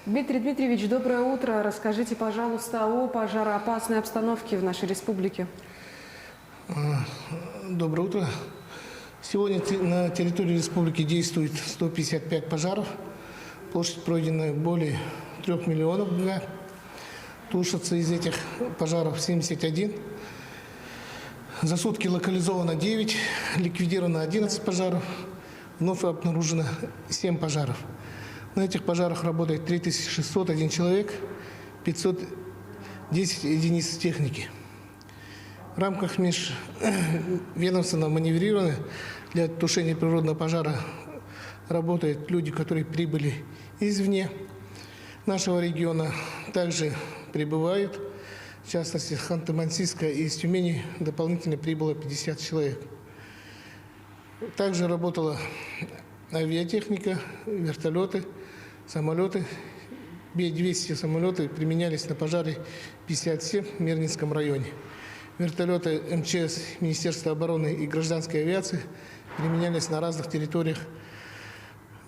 Дмитрий Дмитриевич, доброе утро. Расскажите, пожалуйста, о пожароопасной обстановке в нашей республике. Доброе утро. Сегодня на территории республики действует 155 пожаров. Площадь пройдена более 3 миллионов га. Тушатся из этих пожаров 71. За сутки локализовано 9, ликвидировано 11 пожаров. Вновь обнаружено 7 пожаров. На этих пожарах работает 3601 человек, 510 единиц техники. В рамках межведомственного маневрирования для тушения природного пожара работают люди, которые прибыли извне нашего региона. Также прибывают, в частности, с Ханты-Мансийска и из Тюмени дополнительно прибыло 50 человек. Также работала авиатехника, вертолеты, самолеты. Би-200 самолеты применялись на пожаре 57 в Мирнинском районе. Вертолеты МЧС, Министерства обороны и гражданской авиации применялись на разных территориях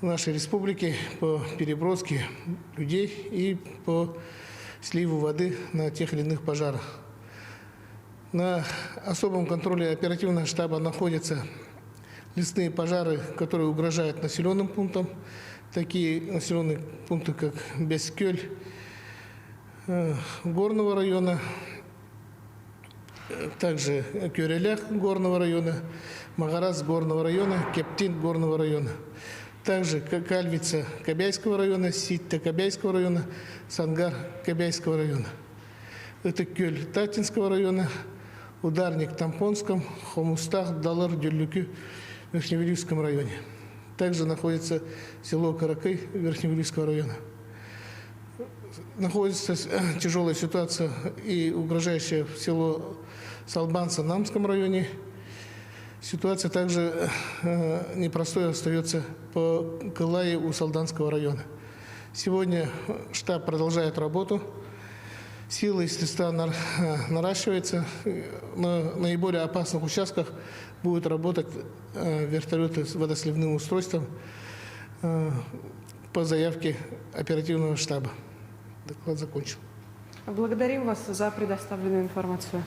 нашей республики по переброске людей и по сливу воды на тех или иных пожарах. На особом контроле оперативного штаба находятся лесные пожары, которые угрожают населенным пунктам. Такие населенные пункты, как Бескёль горного района, также Кюрелях горного района, Магарас горного района, Кептин горного района. Также Кальвица Кобяйского района, Ситта Кобяйского района, Сангар Кобяйского района. Это Кёль Татинского района, Ударник Тампонском, Хомустах, Далар, Дюрлюкю в Верхневилюйском районе. Также находится село Каракай Верхневилюйского района. Находится тяжелая ситуация и угрожающая в село Салбанца в Намском районе. Ситуация также непростой остается по Кылае у Салданского района. Сегодня штаб продолжает работу. Силы и средства наращиваются. На наиболее опасных участках будут работать вертолеты с водосливным устройством по заявке оперативного штаба. Доклад закончил. Благодарим вас за предоставленную информацию.